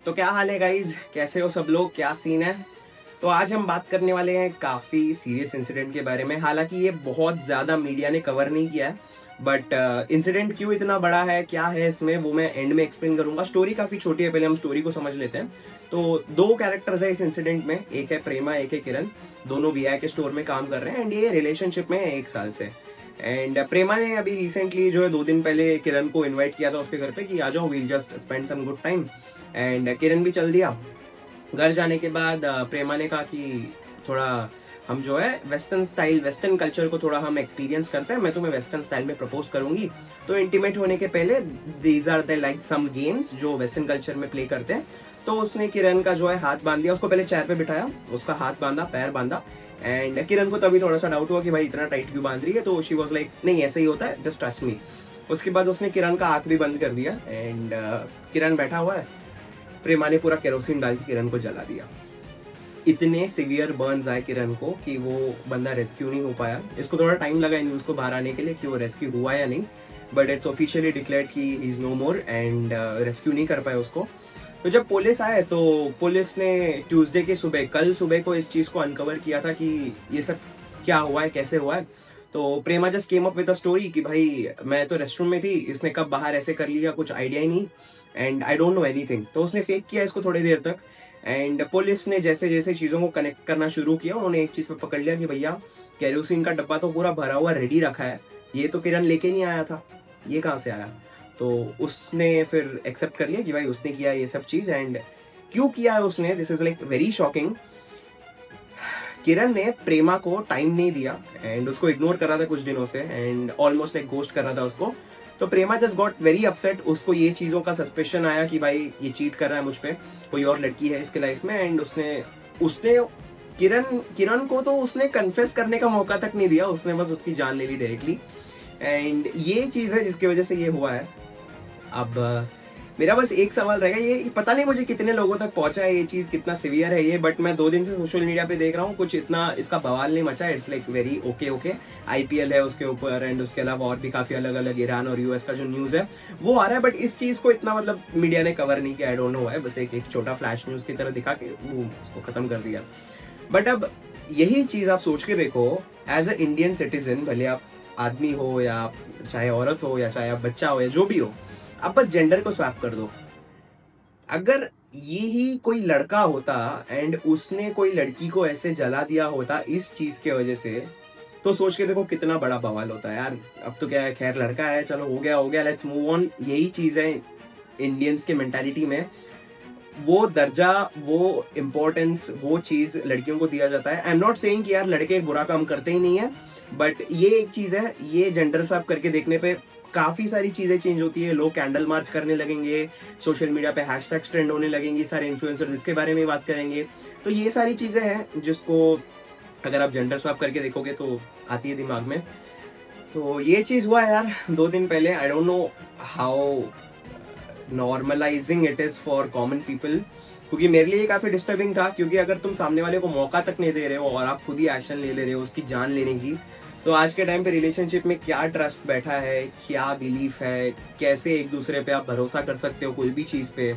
तो क्या हाल है गाइज, कैसे हो सब लोग, क्या सीन है। तो आज हम बात करने वाले हैं काफ़ी सीरियस इंसिडेंट के बारे में। हालांकि ये बहुत ज़्यादा मीडिया ने कवर नहीं किया है, बट इंसिडेंट क्यों इतना बड़ा है, क्या है इसमें, वो मैं एंड में एक्सप्लेन करूंगा। स्टोरी काफ़ी छोटी है, पहले हम स्टोरी को समझ लेते हैं। तो दो कैरेक्टर्स है इस इंसिडेंट में, एक है प्रेमा, एक है किरण। दोनों वीआई के स्टोर में काम कर रहे हैं एंड ये रिलेशनशिप में है 1 साल से। एंड प्रेमा ने अभी रिसेंटली जो है 2 दिन पहले किरण को इन्वाइट किया था उसके घर पे कि आ जाओ, we'll just spend some good time. And Kiran भी चल दिया। घर जाने के बाद प्रेमा ने कहा कि थोड़ा हम जो है वेस्टर्न स्टाइल, वेस्टर्न कल्चर को थोड़ा हम एक्सपीरियंस करते हैं, मैं तुम्हें वेस्टर्न स्टाइल में प्रपोज करूंगी। तो इंटीमेट होने के पहले these are the like some games जो वेस्टर्न कल्चर में प्ले करते हैं। तो उसने किरण का जो है हाथ बांध दिया, उसको पहले चेयर पे बिठाया, उसका हाथ बांधा, पैर बांधा। एंड किरण को तभी थोड़ा सा डाउट हुआ कि भाई इतना टाइट क्यों बांध रही है। तो शी वॉज लाइक नहीं ऐसा ही होता है, जस्ट ट्रस्ट मी। उसके बाद उसने किरण का आंख भी बंद कर दिया एंड किरण बैठा हुआ है। प्रेमा ने पूरा केरोसिन डाल के किरण को जला दिया। इतने सिवियर बर्न्स आए किरण को कि वो बंदा रेस्क्यू नहीं हो पाया। इसको थोड़ा टाइम लगा न्यूज़ को बाहर आने के लिए कि वो रेस्क्यू हुआ या नहीं, बट इट्स ऑफिशियली डिक्लेयर्ड कि he is no more and rescue नहीं कर पाए उसको। तो जब पुलिस आए तो पुलिस ने ट्यूसडे के सुबह, कल सुबह को इस चीज़ को अनकवर किया था कि ये सब क्या हुआ है, कैसे हुआ है। तो Prema just came up with a story कि भाई मैं तो रेस्टरूम में थी, इसने कब बाहर ऐसे कर लिया, कुछ आइडिया ही नहीं and I don't know anything. तो उसने फेक किया इसको थोड़ी देर तक। एंड पुलिस ने जैसे जैसे चीज़ों को कनेक्ट करना शुरू किया, उन्होंने एक चीज़ पे पकड़ लिया कि भैया केरोसिन का डब्बा तो पूरा भरा हुआ रेडी रखा है, ये तो किरण लेके नहीं आया था, ये कहाँ से आया। तो उसने फिर एक्सेप्ट कर लिया कि भाई उसने किया ये सब चीज़। एंड क्यों किया है उसने, this is like very shocking. Kiran ने प्रेमा को टाइम नहीं दिया एंड उसको इग्नोर कर रहा था कुछ दिनों से एंड ऑलमोस्ट लाइक गोस्ट कर रहा था उसको। तो Prema just got very upset, उसको ये चीज़ों का सस्पेशन आया कि भाई ये चीट कर रहा है मुझ पे, कोई और लड़की है इसके लाइफ में। एंड उसने उसने किरण किरण को तो उसने कन्फेस करने का मौका तक नहीं दिया, उसने बस उसकी जान ले ली डायरेक्टली। एंड ये चीज़ है जिसकी वजह से ये हुआ है। अब मेरा बस एक सवाल रहेगा, ये पता नहीं मुझे कितने लोगों तक पहुंचा है ये चीज़, कितना सिवियर है ये, बट मैं 2 दिन से सोशल मीडिया पे देख रहा हूँ, कुछ इतना इसका बवाल नहीं मचा। It's like very okay okay. IPL है उसके ऊपर एंड उसके अलावा और भी काफ़ी अलग अलग ईरान और यूएस का जो न्यूज़ है वो आ रहा है, बट इस चीज़ को इतना मतलब मीडिया ने कवर नहीं किया। आई डोंट नो है, बस एक छोटा फ्लैश न्यूज़ की तरह दिखा के वो उसको ख़त्म कर दिया। बट अब यही चीज़ आप सोच के देखो, एज अ इंडियन सिटीजन, भले आप आदमी हो या आप चाहे औरत हो या चाहे आप बच्चा हो या जो भी हो, आप बस जेंडर को स्वैप कर दो। अगर ये ही कोई लड़का होता एंड उसने कोई लड़की को ऐसे जला दिया होता इस चीज के वजह से, तो सोच के देखो कितना बड़ा बवाल होता है यार। अब तो क्या है, खैर लड़का है, चलो हो गया, लेट्स मूव ऑन। यही चीज है इंडियंस के मेंटालिटी में, वो दर्जा, वो इम्पोर्टेंस, वो चीज लड़कियों को दिया जाता है। आई एम नॉट सेइंग कि यार लड़के बुरा काम करते ही नहीं है, बट ये एक चीज है, ये जेंडर स्वैप करके देखने पे काफी सारी चीजें चेंज होती है। लोग कैंडल मार्च करने लगेंगे, सोशल मीडिया पे हैशटैग्स ट्रेंड होने लगेंगे, सारे इन्फ्लुएंसर्स इसके बारे में बात करेंगे। तो ये सारी चीजें हैं जिसको अगर आप जेंडर स्वैप करके देखोगे तो आती है दिमाग में। तो ये चीज हुआ है यार 2 दिन पहले। I don't know how normalising it is for common people, क्योंकि मेरे लिए काफी डिस्टर्बिंग था। क्योंकि अगर तुम सामने वाले को मौका तक नहीं दे रहे हो और आप खुद ही एक्शन ले रहे हो उसकी जान लेने की, तो आज के टाइम पे रिलेशनशिप में क्या ट्रस्ट बैठा है, क्या बिलीफ है, कैसे एक दूसरे पे आप भरोसा कर सकते हो कोई भी चीज़ पे।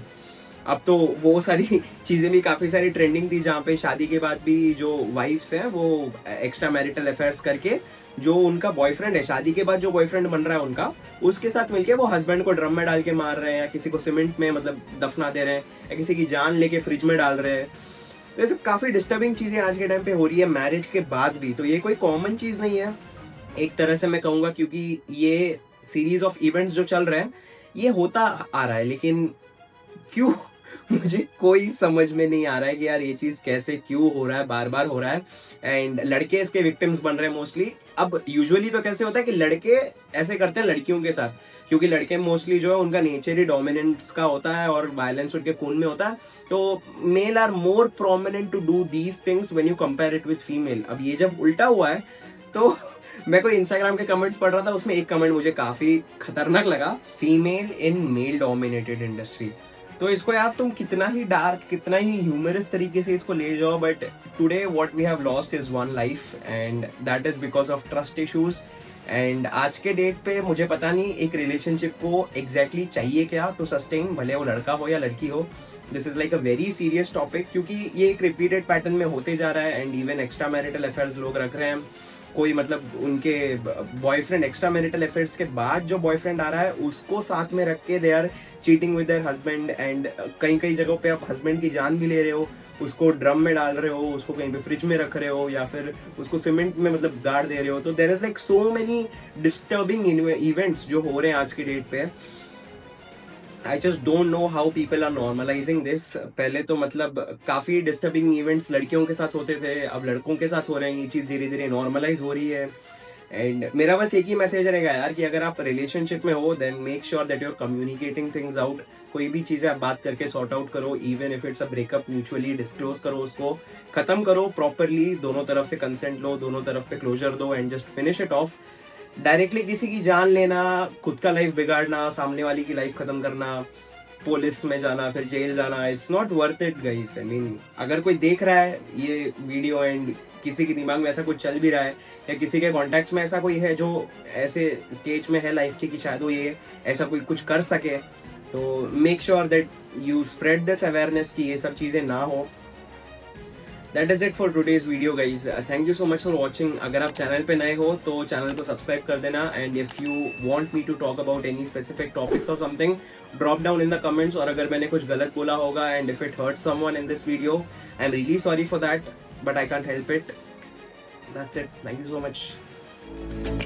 अब तो वो सारी चीज़ें भी काफ़ी सारी ट्रेंडिंग थी, जहाँ पे शादी के बाद भी जो वाइफ्स हैं वो एक्स्ट्रा मैरिटल अफेयर्स करके जो उनका बॉयफ्रेंड है, शादी के बाद जो बॉयफ्रेंड बन रहा है उनका, उसके साथ मिलके वो हस्बैंड को ड्रम में डाल के मार रहे हैं, या किसी को सीमेंट में मतलब दफना दे रहे हैं, या किसी की जान लेके फ्रिज में डाल रहे हैं। तो ये सब काफ़ी डिस्टर्बिंग चीज़ें आज के टाइम पे हो रही है मैरिज के बाद भी। तो ये कोई कॉमन चीज़ नहीं है एक तरह से मैं कहूँगा, क्योंकि ये सीरीज ऑफ इवेंट्स जो चल रहे हैं ये होता आ रहा है, लेकिन क्यों मुझे कोई समझ में नहीं आ रहा है कि यार ये चीज़ कैसे क्यों हो रहा है, बार बार हो रहा है। एंड लड़के इसके विक्टिम्स बन रहे हैं मोस्टली। अब यूजुअली तो कैसे होता है कि लड़के ऐसे करते हैं लड़कियों के साथ, क्योंकि लड़के मोस्टली जो है उनका नेचर ही डोमिनेंस का होता है और वायलेंस उनके खून में होता है। तो male are more prominent to do these things when you compare it with female. अब ये जब उल्टा हुआ है तो मैं कोई इंस्टाग्राम के कमेंट्स पढ़ रहा था, उसमें एक कमेंट मुझे काफी खतरनाक लगा, female in male dominated industry. तो इसको यार तुम कितना ही डार्क, कितना ही ह्यूमरस तरीके से इसको ले जाओ, but today what we have lost is one life and that is because of trust issues. And आज के डेट पे मुझे पता नहीं एक रिलेशनशिप को एग्जैक्टली चाहिए क्या टू सस्टेन, भले वो लड़का हो या लड़की हो। This is like a very serious topic, क्योंकि ये एक रिपीटेड पैटर्न में होते जा रहा है and even extra marital affairs लोग रख रहे हैं। कोई मतलब उनके बॉयफ्रेंड एक्स्ट्रा मैरिटल अफेयर्स के बाद जो बॉयफ्रेंड आ रहा है उसको साथ में रख के they are cheating with their husband, and कई कई जगहों पे आप हस्बैंड की जान भी ले रहे हो, उसको ड्रम में डाल रहे हो, उसको कहीं पे फ्रिज में रख रहे हो, या फिर उसको सीमेंट में मतलब गाड़ दे रहे हो। तो there is like so many disturbing events जो हो रहे हैं आज की डेट पे। I just don't know how people are normalizing this. पहले तो मतलब काफ़ी डिस्टर्बिंग इवेंट्स लड़कियों के साथ होते थे, अब लड़कों के साथ हो रहे हैं, ये चीज़ धीरे धीरे नॉर्मलाइज हो रही है। एंड मेरा बस एक ही मैसेज रहेगा यार कि अगर आप रिलेशनशिप में हो then make sure that you are communicating things out. कोई भी चीज़ें आप बात करके सॉर्ट आउट करो, even if it's a breakup mutually disclose करो, उसको खत्म करो प्रॉपरली, दोनों तरफ से कंसेंट लो, दोनों तरफ पे क्लोजर दो and just finish it of. Directly किसी की जान लेना, खुद का लाइफ बिगाड़ना, सामने वाली की लाइफ खत्म करना, पुलिस में जाना, फिर जेल जाना, it's not worth it guys. I mean अगर कोई देख रहा है ये वीडियो एंड किसी के दिमाग में ऐसा कुछ चल भी रहा है, या किसी के कॉन्टैक्ट्स में ऐसा कोई है जो ऐसे स्टेज में है लाइफ की कि शायद वो ये ऐसा कोई कुछ कर सके, तो make sure that you spread this awareness कि ये सब चीज़ें ना हो। That is it for today's video guys. Thank you so much for watching. अगर आप चैनल पे नए हो तो चैनल को सब्सक्राइब कर देना, and if you want me to talk about any specific topics और something, drop down in the comments. और अगर मैंने कुछ गलत बोला होगा and if it hurt someone in this video, I am really sorry for that, but I can't help it. That's it. Thank you so much.